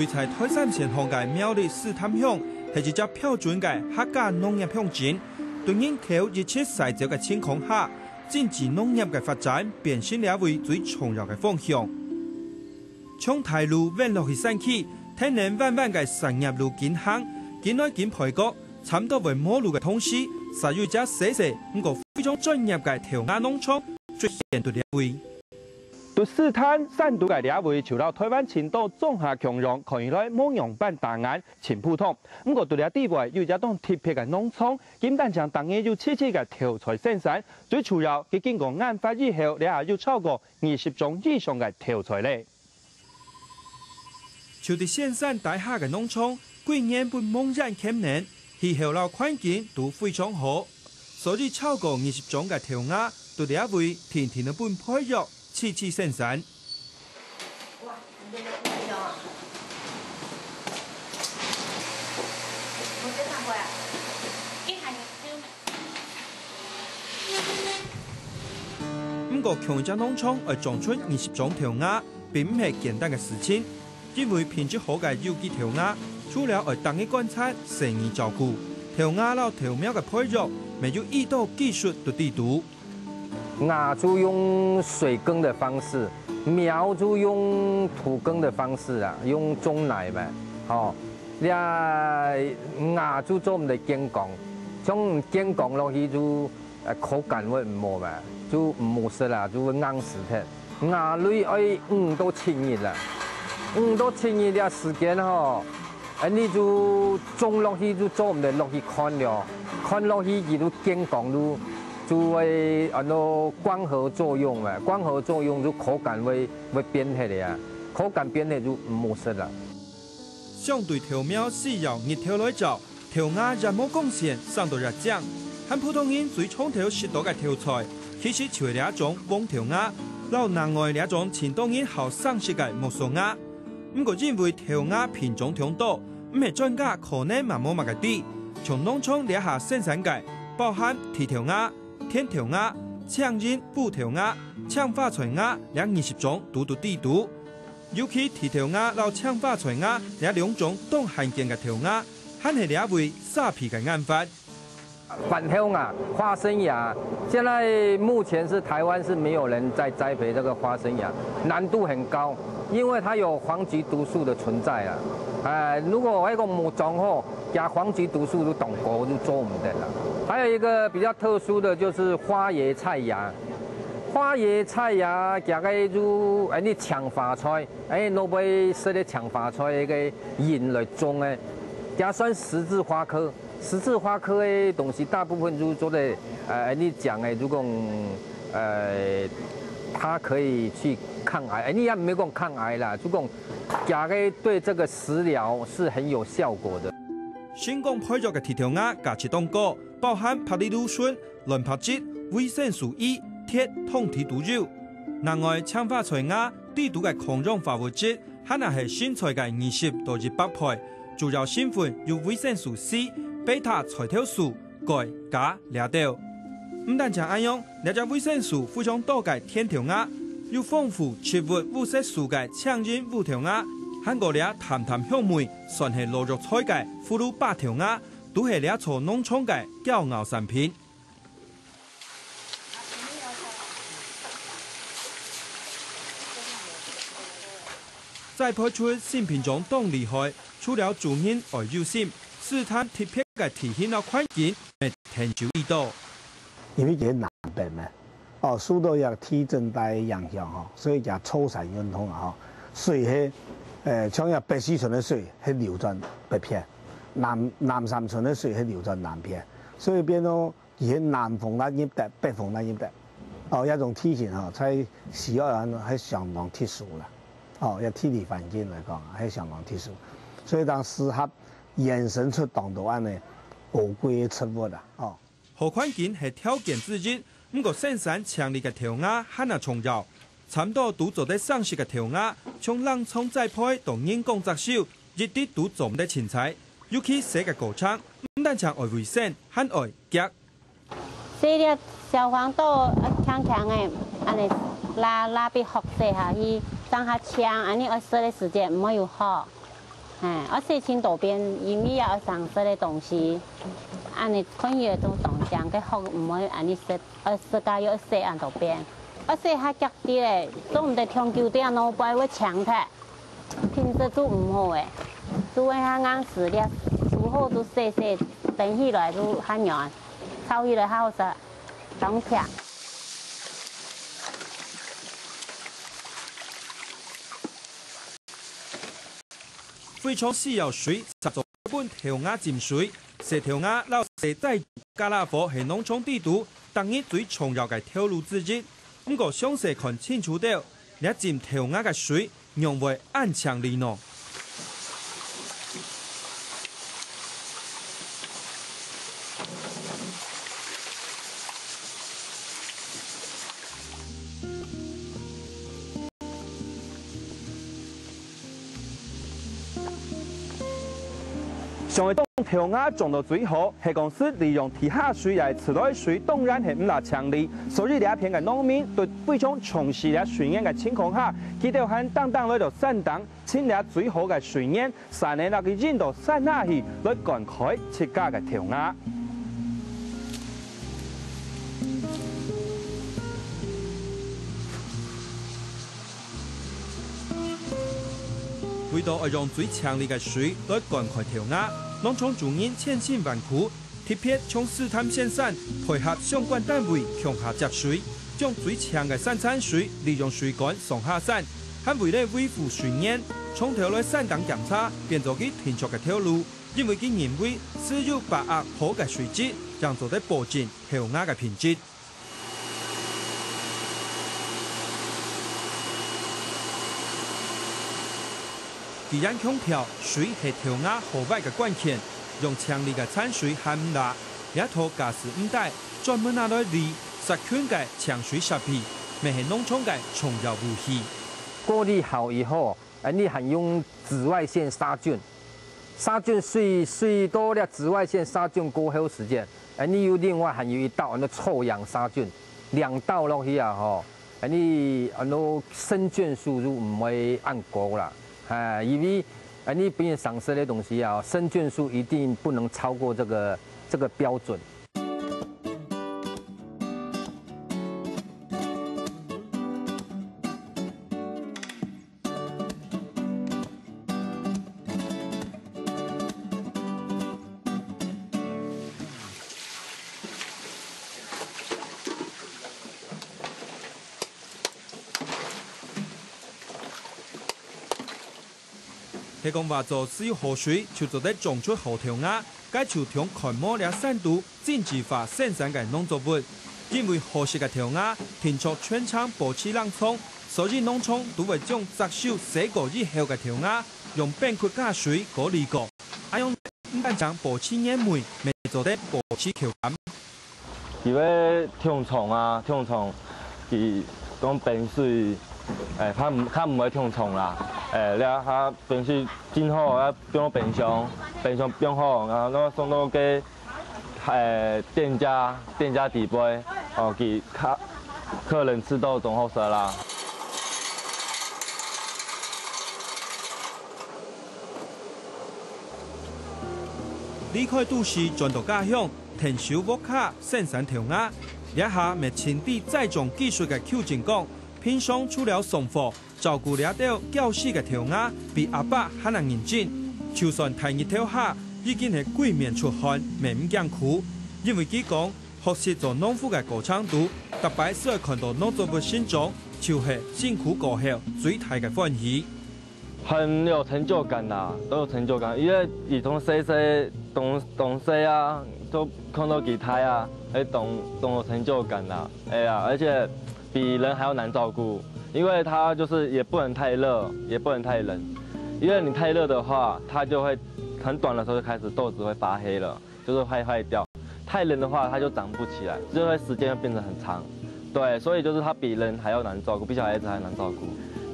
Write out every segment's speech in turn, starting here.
位在台山县乡界苗栗市潭乡，是一只标准嘅客家农业乡镇。对人口日趋细少嘅情况下，政治农业嘅发展变成了为最重要嘅方向。从大路弯落去山区，天然弯弯嘅产业路径行，进来进排角，差唔多为马路嘅同时，实有只细细不过非常专业嘅调鸭农场出现到了位。对试探散度嘅了位，除了台湾青岛综合强弱，看起来模样版大眼前普通。不过对了地位有一栋特别嘅农场，简单将当年有次次嘅调菜生产，最主要佢经过研发以后，你也有超过20种以上嘅调菜咧。就伫县山大厦嘅农场，几年本猛然欠年，气候老环境都非常好，所以超过20种嘅调鸭，对了位天天嘅本配肉。次次生产。哇！你哋有冇啊？冇得看過啊？幾下嘅不過，強隻農場要種出20種調鴨，並唔係簡單嘅事情，因為品質好嘅有機調鴨，除了要當日觀察、誠意照顧，調鴨老調苗嘅配肉，沒有一道技術的地圖。鴨就用水耕的方式，苗就用土耕的方式啊，用種奶嘛，哦，鴨就做唔得堅硬，將堅硬落去就口感會唔好嘛，就唔好食啦，就會硬死嘅。鴨類要5到7日啦，5到7日嘅時間吼，你就種落去就做唔得落去看了，看落去佢就堅硬就會光合作用嘛，光合作用就口感會變起嚟啊，口感變起就唔好食啦。相對調苗需要熱調來做，調鴨人冇貢獻，上到日醬。和普通人最從頭食到嘅調菜，其實就係兩種黃調鴨，老另外兩種前當然好生食嘅木薯鴨。不過因為調鴨品種太多，唔係專家可能麻木嘅啲，從農場兩下生產嘅，包含鐵調鴨。天調鴨、搶人布調鴨、搶發財鴨兩20種獨獨地圖，尤其鐵調鴨老搶發財鴨兩種都罕見嘅調鴨，還係兩位沙皮嘅研發。板條鴨、花生鴨，現在目前是台灣是沒有人在栽培這個花生鴨，難度很高，因為它有黃麴毒素的存在啊。如果一個木種後加黃麴毒素就凍過就做唔得啦。還有一個比較特殊的就是花椰菜鴨，花椰菜鴨加個就你搶發菜，攞杯食啲搶發菜嘅葉來種嘅，加算十字花科。十字花科嘅東西大部分就做的你講嘅，如果它可以去抗癌，你也沒講抗癌啦，就講加個對這個食療是很有效果的。新港配咗嘅鐵條鴨價值當高，包含帕利魯醇、卵白質、維生素 E、鐵、銅鐵都有。另外，搶發財鴨地圖嘅抗氧化物質，可能係新材嘅20到100倍，主要成分有維生素 C、貝塔彩條素、鈣、鉀、兩豆。唔單止咁樣，呢隻維生素非常多嘅天條鴨，有豐富植物五色素嘅搶人五條鴨。韓國倆淡淡香味，算係落肉菜嘅葫蘆8條鴨，都係倆從農場嘅驕傲產品。栽培出新品種當厲害，除了主人愛有心，試探特別嘅體現到環境，係天注意到。因為這南北嘛，受到一地震帶影響所以就粗產運動啊，水係。像日北四川的水係流轉北片，南三川的水係流轉南片，所以變到而且南風那入得，北風那入得，一種體型在西岸係相當特殊啦，一地理環境嚟講係相當特殊，所以當適合衍生出當到安尼寶貴嘅植物啦，好環境係條件之一，不過生產強力嘅調鴨很難重要。差唔多都做得上市嘅調鴨，從冷倉栽培到人工摘收，一啲都做唔得凊彩。尤其寫嘅過程，唔單止愛衛生，還愛夾。寫啲小黃豆強強嘅，安尼拉俾學者下去，當下槍，安尼愛寫嘅時間唔會有好。我洗清道边，因为要上色的东西，安尼可以都上浆，个好唔会安尼洗，自家要洗安道边。我洗较急啲嘞，做唔得长久点咯，不会强太，品质做唔好诶，做会较硬实咧，煮好都洗，等起来都较软，炒起来较好食，当片。非常需要水，10做本條鴨浸水，洗條鴨撈洗帶加辣火係農場地圖當日最重要嘅條路之一。不過詳細看清楚到，你浸條鴨嘅水用為暗強利濃。上一檔條鴨種到最好，係講是利用地下水來池內水，當然係唔大強力，所以呢一片嘅農民對非常重視呢水源嘅情況下，佢哋喺當來到山當，請呢最好嘅水源，山呢佢引到山下去來灌溉自家嘅條鴨。為到要用最強力嘅水來灌溉條鴨，農場主人千辛萬苦，特別從試探線上配合相關單位向下接水，將最強嘅生產水利用水管送下山，係為了維護水源，從頭來山當檢查變做佢停泊嘅條路，因為佢認為只有把握好嘅水質，讓做得保證條鴨嘅品質。既然強調水係條鴨好壞嘅關鍵，用強力嘅產水係唔辣，一套架勢唔大，專門拿來利殺菌嘅強水殺皮，咪係農場嘅重要武器。過濾好以後，你還用紫外線殺菌，殺菌水多了，紫外線殺菌過後時間，你有另外還有一道那臭氧殺菌，2道落去啊吼，你生菌數就唔會按高啦。因為你本身上市的東西啊，生菌數一定不能超過這個標準。係講話做只要河水就做得種出好條鴨，該就從開模了山度經濟化生產嘅農作物，因為合適嘅條鴨停出全場保持冷倉，所以農場都會將摘收4個以後嘅條鴨用冰塊加水過濾過，用唔單將保持黏味，咪做得保持口感。因為蟲蟲啊，蟲蟲佢講冰水，佢唔會蟲蟲啦。你啊，它冰水真好，啊，放到冰箱冰好，然後送到給店家底杯，哦，給客人吃到仲好食啦。離開都市轉到家鄉，停手屋卡生產條鴨，一下咪前啲栽種技術嘅邱正講，平常除了送貨。照顧了到教師嘅條鴨，比阿伯還能認真。就算第二條蝦已經係鬼面出汗，未唔驚苦。因為佢講學習做農夫嘅過程度，特別是看到農作物成長，就係辛苦過後最大嘅歡喜。很有成就感啦，都有成就感，因為兒童懂西啊，都看到其他啊，懂有成就感啦。而且比人還要難照顧。因為它就是也不能太熱，也不能太冷，因為你太熱的話，它就會很短的時候就開始豆子會發黑了，就是會壞掉；太冷的話，它就長不起來，就會時間會變得很長。對，所以就是它比人還要難照顧，比小孩子還難照顧。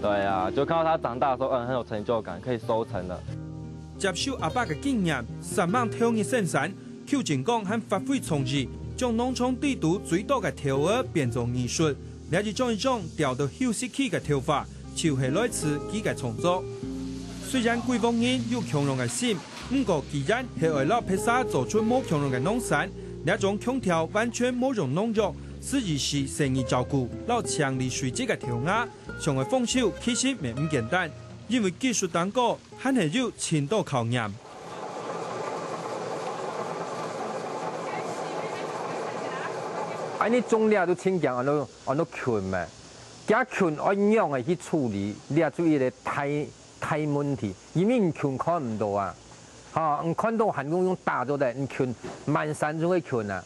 對啊，就看到它長大的時候，很有成就感，可以收成了。接受阿伯嘅經驗，3萬條魚生產，邱正講和發揮創意，將農場地圖最多嘅條鵝變做藝術。了解種一種調到休息期嘅條法，就係來自佢嘅創作。虽然贵方人有强壮嘅心，不过既然係為了披薩做出冇強壯嘅農產，呢種空調完全冇用農藥，自然是生意照顧，老強力水質嘅條鴨，上嘅豐收其實並唔簡單，因為技術單個還係要千多考驗。安尼種料都請講，安都菌嘛，假菌按樣嘅去處理，掠出一個大問題，因為菌看唔到啊，嚇，唔看到韓國用打咗的，菌滿山都會菌啊，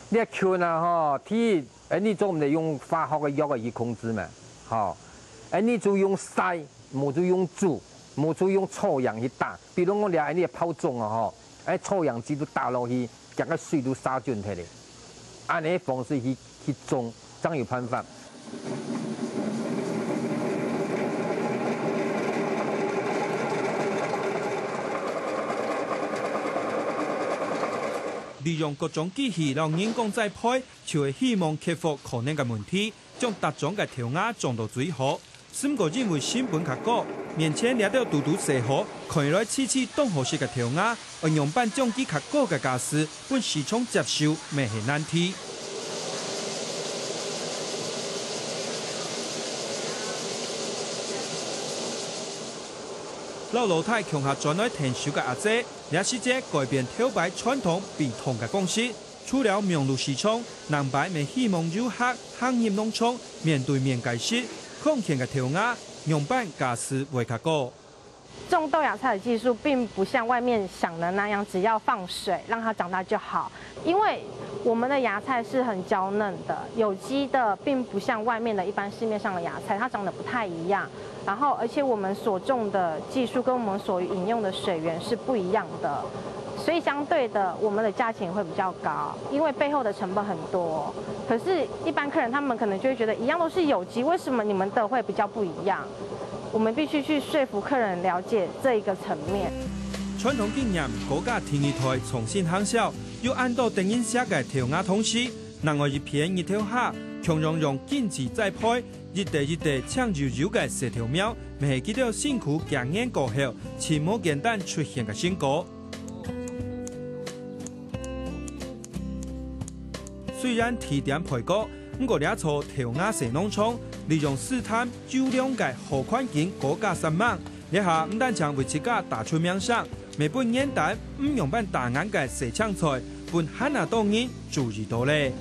呢菌啊，嚇，安尼做唔得用化學嘅藥去控制嘛，嚇，安尼就用曬，冇就用煮，冇就用臭氧去打，比如我哋安尼泡粽啊，嚇，誒臭氧機都打落去，將個水都殺盡佢哋。按呢方式去種，真有辦法。利用各種機器讓人工栽培，就係希望克服可能嘅問題，將特種嘅條鴨種到最好。不過因為成本較高，面前掠到嘟嘟細河，看來次次當好食嘅條鴨，而用辦種機較高嘅價錢，本市場接受未係難題。老老太強下轉來停手嘅阿姐，也是隻改變挑擺傳統傳統嘅公司。除了名路市場，南擺未希望遊客行入農場面對面解釋。空前嘅條鴨用辦價錢會較高。種豆芽菜的技術並不像外面想的那樣，只要放水讓它長大就好。因為我們的芽菜是很嬌嫩的，有機的，並不像外面的一般市面上的芽菜，它長得不太一樣。然後，而且我們所種的技術跟我們所飲用的水源是不一樣的，所以相對的，我們的價錢會比較高，因為背後的成本很多。可是，一般客人他們可能就會覺得一樣都是有機，為什麼你們的會比較不一樣？我們必須去說服客人了解這一個層面。傳統經驗，國家電視台重新行銷，要按照定音寫嘅條鴨通知，另外一片一條蝦，強用堅持栽培，一地搶住肉嘅細條苗，未係幾條辛苦經驗過後，切冇簡單出現嘅成果。雖然提點培高，不過呢座條鴨成農場利用試探優良嘅好環境國家新聞，呢下唔單將為自家打出名聲，未本簡單唔用辦大眼嘅細青菜，本很多人注意到咧。